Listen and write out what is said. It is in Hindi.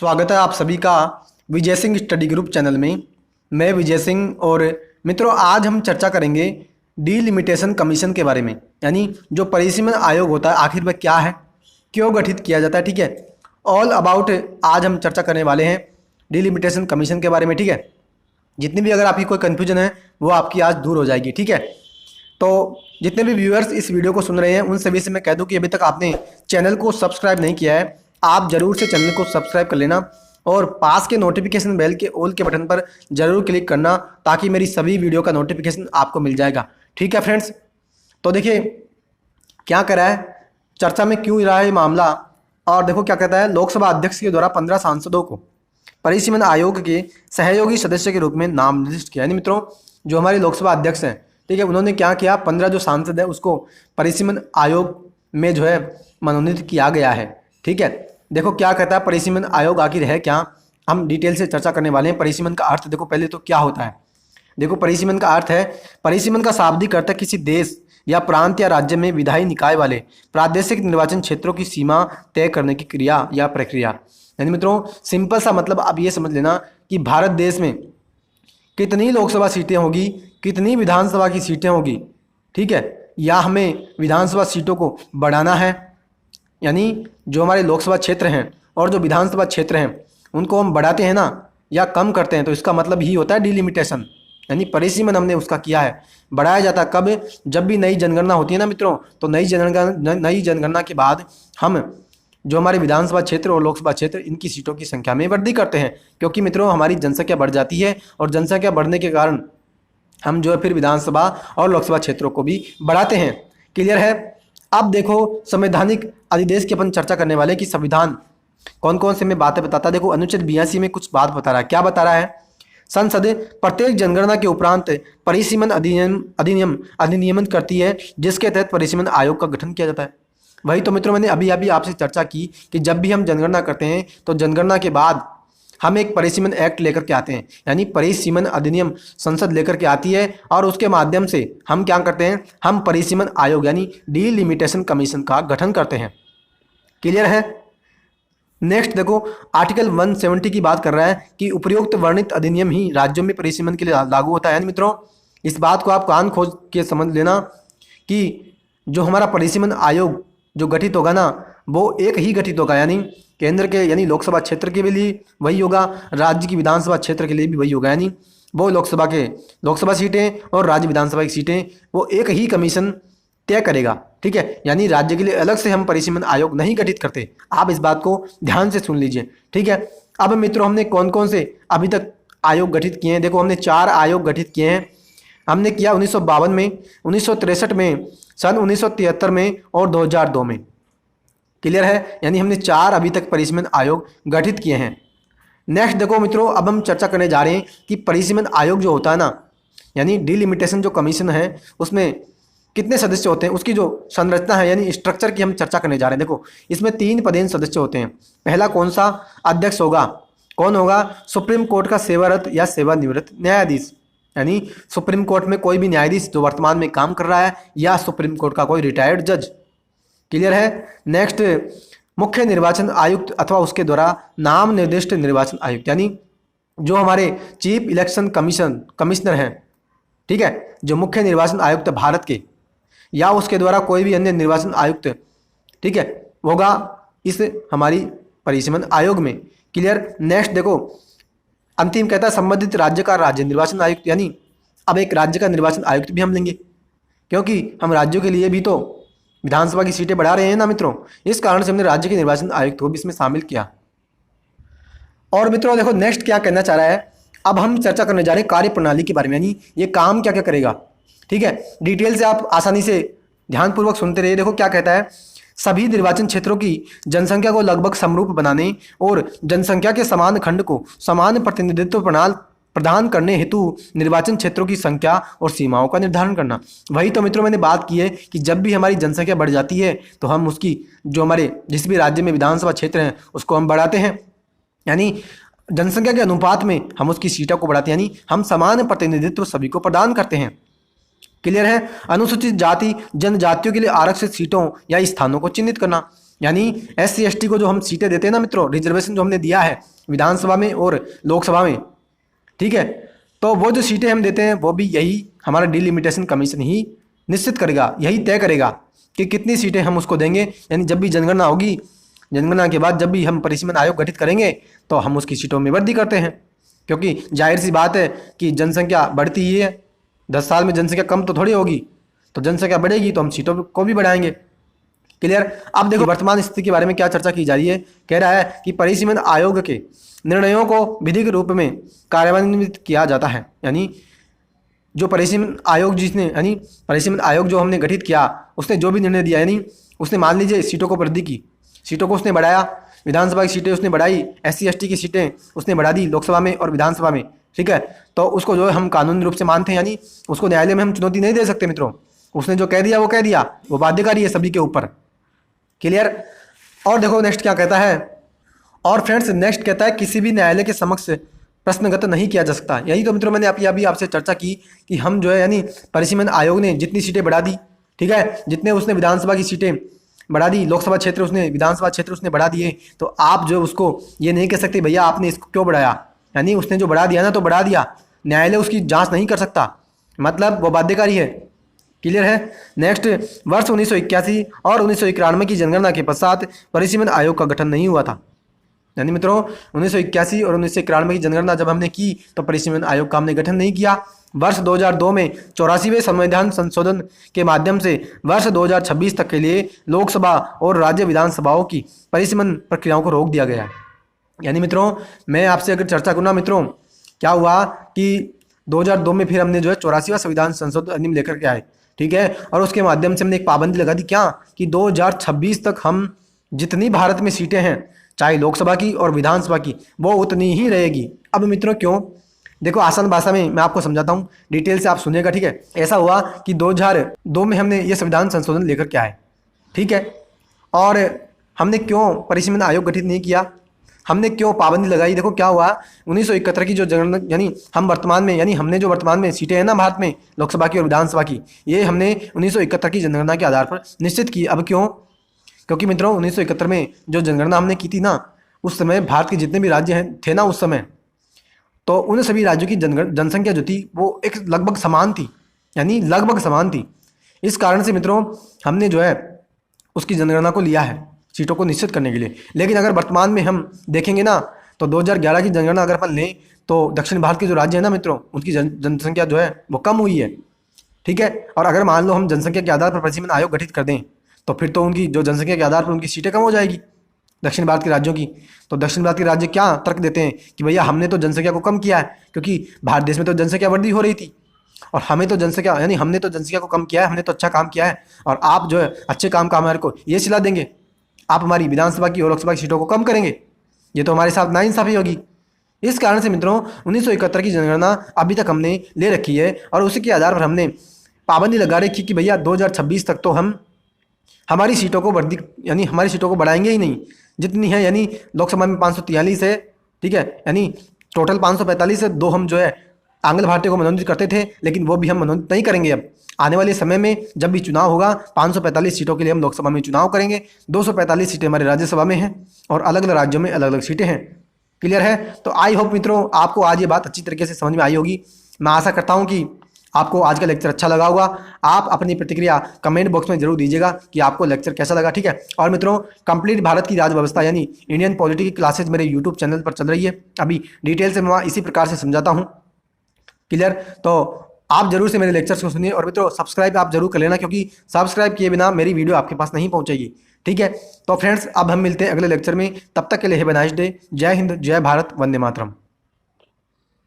स्वागत है आप सभी का Vijay Singh study group channel में। मैं विजय सिंह और मित्रों आज हम चर्चा करेंगे डीलिमिटेशन कमीशन के बारे में, यानी जो परिसीमन आयोग होता है आखिर वह क्या है, क्यों गठित किया जाता है। ठीक है, ऑल अबाउट आज हम चर्चा करने वाले हैं डीलिमिटेशन कमीशन के बारे में। ठीक है, जितनी भी अगर आपकी कोई कन्फ्यूजन है वो आपकी आज दूर हो जाएगी। ठीक है, तो जितने भी व्यूअर्स इस वीडियो को सुन रहे हैं उन सभी से मैं कह दूं कि अभी तक आपने चैनल को सब्सक्राइब नहीं किया है, आप जरूर से चैनल को सब्सक्राइब कर लेना और पास के नोटिफिकेशन बेल के ऑल के बटन पर जरूर क्लिक करना ताकि मेरी सभी वीडियो का नोटिफिकेशन आपको मिल जाएगा। ठीक है फ्रेंड्स, तो देखिए क्या करा है, चर्चा में क्यों रहा है मामला। और देखो क्या कहता है, लोकसभा अध्यक्ष के द्वारा 15 सांसदों को परिसीमन आयोग के सहयोगी सदस्य के रूप में नाम निर्दिष्ट किया। यानी मित्रों जो हमारे लोकसभा अध्यक्ष हैं, ठीक है, उन्होंने क्या किया, 15 जो सांसद है उसको परिसीमन आयोग में जो है मनोनीत किया गया है। ठीक है, देखो क्या कहता है परिसीमन आयोग आखिर है क्या, हम डिटेल से चर्चा करने वाले हैं। परिसीमन का अर्थ देखो पहले तो क्या होता है। देखो परिसीमन का अर्थ है, परिसीमन का शाब्दिक अर्थ है किसी देश या प्रांत या राज्य में विधायी निकाय वाले प्रादेशिक निर्वाचन क्षेत्रों की सीमा तय करने की क्रिया या प्रक्रिया। यानी मित्रों सिंपल सा मतलब आप ये समझ लेना कि भारत देश में कितनी लोकसभा सीटें होगी, कितनी विधानसभा की सीटें होगी। ठीक है, या हमें विधानसभा सीटों को बढ़ाना है, यानी जो हमारे लोकसभा क्षेत्र हैं और जो विधानसभा क्षेत्र हैं उनको हम बढ़ाते हैं ना या कम करते हैं, तो इसका मतलब ही होता है डिलिमिटेशन। यानी परिसीमन हमने उसका किया है। बढ़ाया जाता कब, जब भी नई जनगणना होती है ना मित्रों, तो नई जनगणना के बाद हम जो हमारे विधानसभा क्षेत्र और लोकसभा क्षेत्र इनकी सीटों की संख्या में वृद्धि करते हैं, क्योंकि मित्रों हमारी जनसंख्या बढ़ जाती है और जनसंख्या बढ़ने के कारण हम जो है फिर विधानसभा और लोकसभा क्षेत्रों को भी बढ़ाते हैं। क्लियर है। अब देखो संवैधानिक अधिदेश की अपन चर्चा करने वाले कि संविधान कौन कौन से में बातें बताता है। देखो अनुच्छेद 82 में कुछ बात बता रहा है। क्या बता रहा है, संसद प्रत्येक जनगणना के उपरांत परिसीमन अधिनियमन करती है जिसके तहत परिसीमन आयोग का गठन किया जाता है। वही तो मित्रों मैंने अभी आपसे चर्चा की कि जब भी हम जनगणना करते हैं तो जनगणना के बाद हम एक परिसीमन एक्ट लेकर के आते हैं, यानी परिसीमन अधिनियम संसद लेकर के आती है और उसके माध्यम से हम क्या करते हैं, हम परिसीमन आयोग यानी डीलिमिटेशन कमीशन का गठन करते हैं। क्लियर है। नेक्स्ट देखो आर्टिकल 170 की बात कर रहा है कि उपयुक्त वर्णित अधिनियम ही राज्यों में परिसीमन के लिए लागू होता है। यानी मित्रों इस बात को आप कान खोज के समझ लेना कि जो हमारा परिसीमन आयोग जो गठित होगा ना वो एक ही गठित होगा, यानी केंद्र के यानी लोकसभा क्षेत्र के लिए वही होगा, राज्य की विधानसभा क्षेत्र के लिए भी वही होगा। यानी वो लोकसभा सीटें और राज्य विधानसभा की सीटें वो एक ही कमीशन तय करेगा। ठीक है, यानी राज्य के लिए अलग से हम परिसीमन आयोग नहीं गठित करते। आप इस बात को ध्यान से सुन लीजिए। ठीक है, अब मित्रों हमने कौन कौन से अभी तक आयोग गठित किए हैं। देखो हमने 4 आयोग गठित किए हैं। हमने किया 1952 में, 1963 में, सन 1973 में और 2002 में। क्लियर है, यानी हमने 4 अभी तक परिसीमन आयोग गठित किए हैं। नेक्स्ट देखो मित्रों अब हम चर्चा करने जा रहे हैं कि परिसीमन आयोग जो होता है ना, यानी डीलिमिटेशन जो कमीशन है उसमें कितने सदस्य होते हैं, उसकी जो संरचना है यानी स्ट्रक्चर की हम चर्चा करने जा रहे हैं। देखो इसमें 3 पदेन सदस्य होते हैं। पहला कौन सा अध्यक्ष होगा, कौन होगा, सुप्रीम कोर्ट का सेवारत या सेवानिवृत्त न्यायाधीश, यानी सुप्रीम कोर्ट में कोई भी न्यायाधीश जो वर्तमान में काम कर रहा है या सुप्रीम कोर्ट का कोई रिटायर्ड जज। क्लियर है। नेक्स्ट मुख्य निर्वाचन आयुक्त अथवा उसके द्वारा नाम निर्दिष्ट निर्वाचन आयुक्त, यानी जो हमारे चीफ इलेक्शन कमिश्नर हैं, ठीक है, जो मुख्य निर्वाचन आयुक्त भारत के या उसके द्वारा कोई भी अन्य निर्वाचन आयुक्त, ठीक है, होगा इस हमारी परिसीमन आयोग में। क्लियर। नेक्स्ट देखो अंतिम कहता है संबंधित राज्य का राज्य निर्वाचन आयुक्त, यानी अब एक राज्य का निर्वाचन आयुक्त भी हम लेंगे क्योंकि हम राज्यों के लिए भी तो विधानसभा की सीटें बढ़ा रहे हैं ना मित्रों, इस कारण से हमने राज्य के निर्वाचन आयुक्त को भी इसमें शामिल किया। और मित्रों देखो नेक्स्ट क्या कहना चाह रहा है, अब हम चर्चा करने जा रहे हैं कार्य प्रणाली के बारे में, यानी ये काम क्या क्या करेगा। ठीक है, डिटेल से आप आसानी से ध्यानपूर्वक सुनते रहिए। देखो क्या कहता है, सभी निर्वाचन क्षेत्रों की जनसंख्या को लगभग समरूप बनाने और जनसंख्या के समान खंड को समान प्रतिनिधित्व प्रदान करने हेतु निर्वाचन क्षेत्रों की संख्या और सीमाओं का निर्धारण करना। वही तो मित्रों मैंने बात की है कि जब भी हमारी जनसंख्या बढ़ जाती है तो हम उसकी जो हमारे जिस भी राज्य में विधानसभा क्षेत्र हैं उसको हम बढ़ाते हैं, यानी जनसंख्या के अनुपात में हम उसकी सीटों को बढ़ाते हैं, यानी हम समान प्रतिनिधित्व सभी को प्रदान करते हैं। क्लियर है। अनुसूचित जाति जनजातियों के लिए आरक्षित सीटों या स्थानों को चिन्हित करना, यानी SC ST को जो हम सीटें देते हैं ना मित्रों, रिजर्वेशन जो हमने दिया है विधानसभा में और लोकसभा में, ठीक है, तो वो जो सीटें हम देते हैं वो भी यही हमारा डिलिमिटेशन कमीशन ही निश्चित करेगा, यही तय करेगा कि कितनी सीटें हम उसको देंगे। यानी जब भी जनगणना होगी, जनगणना के बाद जब भी हम परिसीमन आयोग गठित करेंगे तो हम उसकी सीटों में वृद्धि करते हैं, क्योंकि जाहिर सी बात है कि जनसंख्या बढ़ती ही है। 10 साल में जनसंख्या कम तो थोड़ी होगी, तो जनसंख्या बढ़ेगी तो हम सीटों को भी बढ़ाएंगे। क्लियर। अब देखो वर्तमान स्थिति के बारे में क्या चर्चा की जा रही है। कह रहा है कि परिसीमन आयोग के निर्णयों को विधिक रूप में कार्यान्वित किया जाता है। यानी जो परिसीमन आयोग यानी परिसीमन आयोग जो हमने गठित किया, उसने जो भी निर्णय दिया, यानी उसने मान लीजिए सीटों को वृद्धि की, सीटों को उसने बढ़ाया, विधानसभा की सीटें उसने बढ़ाई, SC ST की सीटें उसने बढ़ा दी लोकसभा में और विधानसभा में, ठीक है, तो उसको जो है हम कानूनी रूप से मानते हैं, यानी उसको न्यायालय में हम चुनौती नहीं दे सकते मित्रों। उसने जो कह दिया वो कह दिया, वो बाध्यकारी है सभी के ऊपर। क्लियर। और देखो नेक्स्ट क्या कहता है, और फ्रेंड्स नेक्स्ट कहता है किसी भी न्यायालय के समक्ष प्रश्नगत नहीं किया जा सकता। यही तो मित्रों मैंने अभी आपसे चर्चा की कि हम जो है यानी परिसीमन आयोग ने जितनी सीटें बढ़ा दी, ठीक है, जितने उसने विधानसभा की सीटें बढ़ा दी, लोकसभा क्षेत्र उसने, विधानसभा क्षेत्र उसने बढ़ा दिए, तो आप जो उसको ये नहीं कह सकते भैया आपने इसको क्यों बढ़ाया। यानी उसने जो बढ़ा दिया ना तो बढ़ा दिया, न्यायालय उसकी जांच नहीं कर सकता, मतलब वो बाध्यकारी है। क्लियर है। नेक्स्ट, वर्ष 1981 और 1991 की जनगणना के पश्चात परिसीमन आयोग का गठन नहीं हुआ था। यानी मित्रों 1981 और 1991 की जनगणना जब हमने की तो परिसीमन आयोग का हमने गठन नहीं किया। वर्ष 2002 में 84वें संविधान संशोधन के माध्यम से वर्ष 2026 तक के लिए लोकसभा और राज्य विधानसभाओं की परिसीमन प्रक्रियाओं को रोक दिया गया है। यानी मित्रों मैं आपसे अगर चर्चा करूँ ना मित्रों, क्या हुआ कि 2002 में फिर हमने जो है 84वां संविधान संशोधन अधिनियम लेकर के आए, ठीक है, और उसके माध्यम से हमने एक पाबंदी लगा दी, क्या कि 2026 तक हम जितनी भारत में सीटें हैं चाहे लोकसभा की और विधानसभा की वो उतनी ही रहेगी। अब मित्रों क्यों, देखो आसान भाषा में मैं आपको समझाता हूँ, डिटेल से आप सुनिएगा, ठीक है। ऐसा हुआ कि 2002 में हमने ये संविधान संशोधन लेकर के आए, ठीक है, और हमने क्यों परिसीमन आयोग गठित नहीं किया, हमने क्यों पाबंदी लगाई। देखो क्या हुआ, 1971 की जो जनगणना, यानी हम वर्तमान में, यानी हमने जो वर्तमान में सीटें हैं ना भारत में लोकसभा की और विधानसभा की, ये हमने 1971 की जनगणना के आधार पर निश्चित की। अब क्यों, क्योंकि मित्रों 1971 में जो जनगणना हमने की थी ना, उस समय भारत के जितने भी राज्य हैं थे ना उस समय, तो उन सभी राज्यों की जनसंख्या जो थी वो एक लगभग समान थी, यानी लगभग समान थी। इस कारण से मित्रों हमने जो है उसकी जनगणना को लिया है सीटों को निश्चित करने के लिए। लेकिन अगर वर्तमान में हम देखेंगे ना तो 2011 की जनगणना अगर अपन लें तो दक्षिण भारत के जो राज्य हैं ना मित्रों, उनकी जनसंख्या जो है वो कम हुई है, ठीक है। और अगर मान लो हम जनसंख्या के आधार पर परिसीमन आयोग गठित कर दें तो फिर तो उनकी जो जनसंख्या के आधार पर उनकी सीटें कम हो जाएगी दक्षिण भारत के राज्यों की। तो दक्षिण भारत के राज्य क्या तर्क देते हैं कि भैया हमने तो जनसंख्या को कम किया है, क्योंकि भारत देश में तो जनसंख्या वृद्धि हो रही थी और हमें तो जनसंख्या, यानी हमने तो जनसंख्या को कम किया है, हमने तो अच्छा काम किया है, और आप जो है अच्छे काम का हमारे को ये सिला देंगे, आप हमारी विधानसभा की और लोकसभा की सीटों को कम करेंगे, ये तो हमारे साथ नाइंसाफी होगी। इस कारण से मित्रों 1971 की जनगणना अभी तक हमने ले रखी है और उसी के आधार पर हमने पाबंदी लगा रखी कि भैया 2026 तक तो हम हमारी सीटों को वृद्धि, यानी हमारी सीटों को बढ़ाएंगे ही नहीं जितनी है। यानी लोकसभा में 543 है, ठीक है, यानी टोटल 545 है, 2 हम जो है आंग्ल भारतीय को मनोनीत करते थे, लेकिन वो भी हम मनोनीत नहीं करेंगे। अब आने वाले समय में जब भी चुनाव होगा 545 सीटों के लिए हम लोकसभा में चुनाव करेंगे, 245 सीटें हमारे राज्यसभा में हैं और अलग अलग राज्यों में अलग अलग सीटें हैं। क्लियर है। तो आई होप मित्रों आपको आज ये बात अच्छी तरीके से समझ में आई होगी। मैं आशा करता हूँ कि आपको आज का लेक्चर अच्छा लगा होगा। आप अपनी प्रतिक्रिया कमेंट बॉक्स में जरूर दीजिएगा कि आपको लेक्चर कैसा लगा, ठीक है। और मित्रों कंप्लीट भारत की राज व्यवस्था यानी इंडियन पॉलिटी की क्लासेज मेरे यूट्यूब चैनल पर चल रही है, अभी डिटेल से मैं इसी प्रकार से समझाता हूँ। क्लियर। तो आप जरूर से मेरे लेक्चर्स को सुनिए और मित्रों सब्सक्राइब आप जरूर कर लेना, क्योंकि सब्सक्राइब किए बिना मेरी वीडियो आपके पास नहीं पहुंचेगी, ठीक है। तो फ्रेंड्स अब हम मिलते हैं अगले लेक्चर में, तब तक के लिए हैव अ नाइस डे। जय हिंद, जय भारत, वंदे मातरम।